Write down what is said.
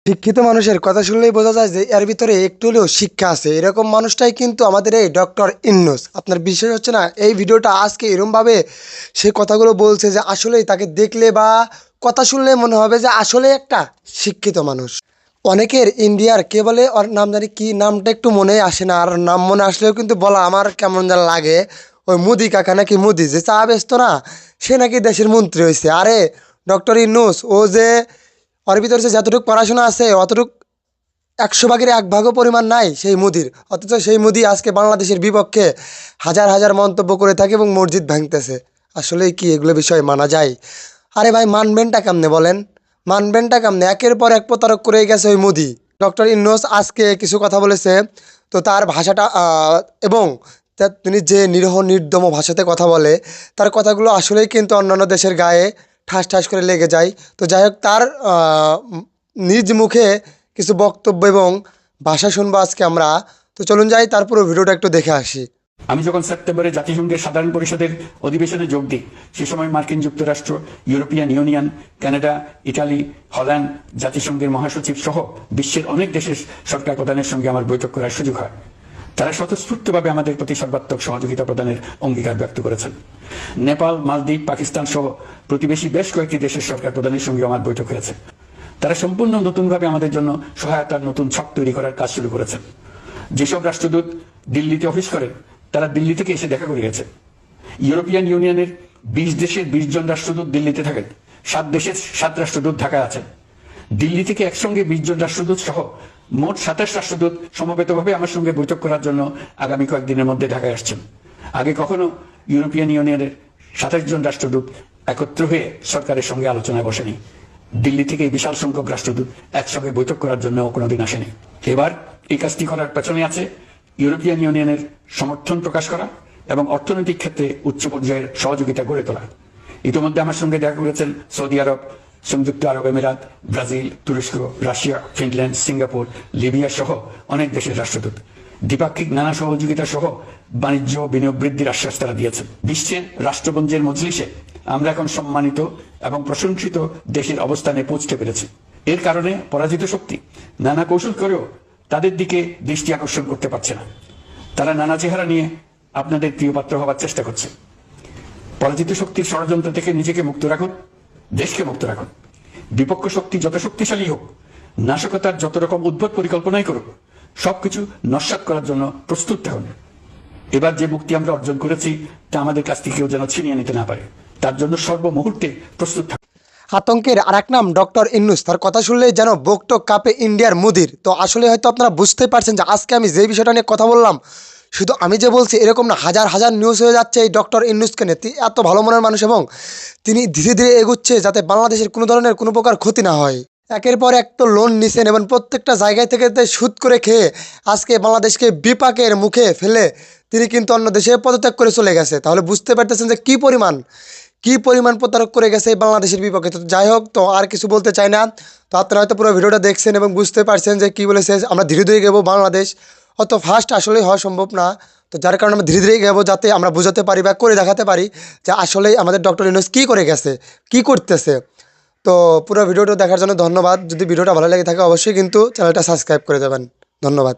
শিক্ষিত মানুষের কথা শুনলেই বোঝা যায় যে এর ভিতরে একটু হলেও শিক্ষা আছে। এরকম মানুষটাই কিন্তু আমাদের এই ডক্টর ইন্নুস। আপনার বিশ্বাস হচ্ছে না? এই ভিডিওটা আজকে এরমভাবে সে কথাগুলো বলছে যে আসলেই তাকে দেখলে বা কথা শুনলে মনে হবে যে আসলে একটা শিক্ষিত মানুষ। অনেকের ইন্ডিয়ার কে বলে ওর নাম জানি কি, নামটা একটু মনে আসে না, আর নাম মনে আসলেও কিন্তু বলা আমার কেমন যেন লাগে। ওই মুদি কাকা নাকি, মুদি যে চা বেচতো না, সে নাকি দেশের মন্ত্রী হয়েছে। আরে ডক্টর ইন্নুস ও যে ওর ভিতরে যে যতটুকু পড়াশোনা আছে অতটুকু 100 ভাগের 1 ভাগও পরিমাণ নাই সেই মুদির। অথচ সেই মুদি আজকে বাংলাদেশের বিপক্ষে হাজার হাজার মন্তব্য করে থাকে এবং মসজিদ ভাঙতেছে। আসলেই কি এগুলো বিষয় মানা যায়? আরে ভাই, মানবেনটা কেমনে বলেন? মানবেনটা কেমনে? একের পর এক প্রতারক করে গেছে ওই মোদি। ডক্টর ইউনূস আজকে কিছু কথা বলেছে, তো তার ভাষাটা এবং তিনি যে নিরীহ নির্দম ভাষাতে কথা বলে, তার কথাগুলো আসলেই কিন্তু অন্যান্য দেশের গায়ে ঠাস ঠাস করে লেগে যায়। তো যাই হোক, তার নিজ মুখে কিছু বক্তব্য এবং ভাষা শুনবো আজকে আমরা। তো চলুন যাই, তারপর ভিডিওটা একটু দেখে আসি। আমি যখন সেপ্টেম্বরে জাতিসংঘের সাধারণ পরিষদের অধিবেশনে যোগ দিই, সে সময় মার্কিন যুক্তরাষ্ট্র, European Union, Canada, Italy, Holland, জাতিসংঘের মহাসচিব সহ বিশ্বের অনেক দেশের সরকার প্রধানের সঙ্গে আমার বৈঠক করার সুযোগ হয়। তারা স্বতঃস্ফূর্তভাবে আমাদের প্রতি সর্বাত্মক সহযোগিতা প্রদানের অঙ্গীকার ব্যক্ত করেছেন। নেপাল, মালদ্বীপ, পাকিস্তান সহ প্রতিবেশী বেশ কয়েকটি দেশের সরকার প্রধানের সঙ্গে আমার বৈঠক হয়েছে। তারা সম্পূর্ণ নতুনভাবে আমাদের জন্য সহায়তার নতুন ছক তৈরি করার কাজ শুরু করেছেন। যেসব রাষ্ট্রদূত দিল্লিতে অফিস করেন, তারা দিল্লি থেকে এসে দেখা করে গেছে। ইউরোপিয়ান ইউনিয়নের 20 দেশের 20 জন রাষ্ট্রদূত দিল্লিতে থাকেন, 7 দেশের 7 রাষ্ট্রদূত ঢাকায় আছেন। দিল্লি থেকে একসঙ্গে 20 জন রাষ্ট্রদূত সহ মোট 27 রাষ্ট্রদূত সমবেতভাবে আমার সঙ্গে বৈঠক করার জন্য আগামী কয়েকদিনের মধ্যে ঢাকায় আসছেন। আগে কখনো ইউরোপিয়ান ইউনিয়নের 27 জন রাষ্ট্রদূত একত্র হয়ে সরকারের সঙ্গে আলোচনায় বসেনি। দিল্লি থেকে বিশাল সংখ্যক রাষ্ট্রদূত একসঙ্গে বৈঠক করার জন্য কোনোদিন আসেনি। এবার এই কাজটি করার পেছনে আছে ইউরোপিয়ান ইউনিয়নের সমর্থন প্রকাশ করা এবং অর্থনৈতিক ক্ষেত্রে উচ্চ পর্যায়ের সহযোগিতা গড়ে তোলা। ইতিমধ্যে আমার সঙ্গে দেখা করেছেন সৌদি আরব, সংযুক্ত আরব আমিরাত, ব্রাজিল, তুরস্ক, রাশিয়া, ফিনল্যান্ড, সিঙ্গাপুর, লিবিয়া সহ অনেক দেশের রাষ্ট্রদূত। দ্বিপাক্ষিক নানা সহযোগিতা সহ বাণিজ্য বিনিয়োগ বৃদ্ধির আশ্বাস তারা দিয়েছেন। বিশ্বের রাষ্ট্রপুঞ্জের মজলিসে আমরা এখন সম্মানিত এবং প্রশংসিত দেশের অবস্থানে পৌঁছতে পেরেছি। এর কারণে পরাজিত শক্তি নানা কৌশল করেও তাদের দিকে দৃষ্টি আকর্ষণ করতে পারছে না। তারা নানা চেহারা নিয়ে আপনাদের প্রিয়পাত্র হওয়ার চেষ্টা করছে। পরাজিত শক্তির ষড়যন্ত্র থেকে নিজেকে মুক্ত রাখুন, দেশকে মুক্ত রাখুন। বিপক্ষ শক্তি যত শক্তিশালী হোক, নাশকতার যত রকম উদ্ভট পরিকল্পনাই করুক, সবকিছু নস্যাৎ করার জন্য প্রস্তুত থাকুন। এবার যে মুক্তি আমরা অর্জন করেছি তা আমাদের কাছ থেকে কেউ যেন ছিনিয়ে নিতে না পারে, তার জন্য সর্বমুহূর্তে প্রস্তুত থাকুন। আতঙ্কের আর এক নাম ডক্টর ইন্নুস। তার কথা শুনলেই যেন বকটক কাঁপে ইন্ডিয়ার মুদির। তো আসলে হয়তো আপনারা বুঝতে পারছেন যে আজকে আমি যে বিষয়টা নিয়ে কথা বললাম, শুধু আমি যে বলছি এরকম না, হাজার হাজার নিউজ হয়ে যাচ্ছে এই ডক্টর ইন্নুসকে নিয়ে। এত ভালো মনের মানুষ এবং তিনি ধীরে ধীরে এগুচ্ছে যাতে বাংলাদেশের কোনো ধরনের কোনো প্রকার ক্ষতি না হয়। একের পর এক তো লোন নিছেন এবং প্রত্যেকটা জায়গায় থেকে সুদ করে খেয়ে আজকে বাংলাদেশকে বিপাকের মুখে ফেলে তিনি কিন্তু অন্য দেশে পদত্যাগ করে চলে গেছে। তাহলে বুঝতে পারতেছেন যে কী পরিমাণ প্রতারক করে গেছে এই বাংলাদেশের বিপক্ষে। তো যাই হোক, তো আর কিছু বলতে চাই না। তো আপনারা হয়তো পুরো ভিডিওটা দেখছেন এবং বুঝতে পারছেন যে কী বলেছে, আমরা ধীরে ধীরে গেবো বাংলাদেশ। অত ফাস্ট আসলেই হওয়া সম্ভব না। তো যার কারণে আমরা ধীরে ধীরে গেবো, যাতে আমরা বোঝাতে পারি বা করে দেখাতে পারি যে আসলেই আমাদের ডক্টর ইউনূস কী করে গেছে, কী করতেছে। তো পুরো ভিডিওটা দেখার জন্য ধন্যবাদ। যদি ভিডিওটা ভালো লেগে থাকে অবশ্যই কিন্তু চ্যানেলটা সাবস্ক্রাইব করে দেবেন। ধন্যবাদ।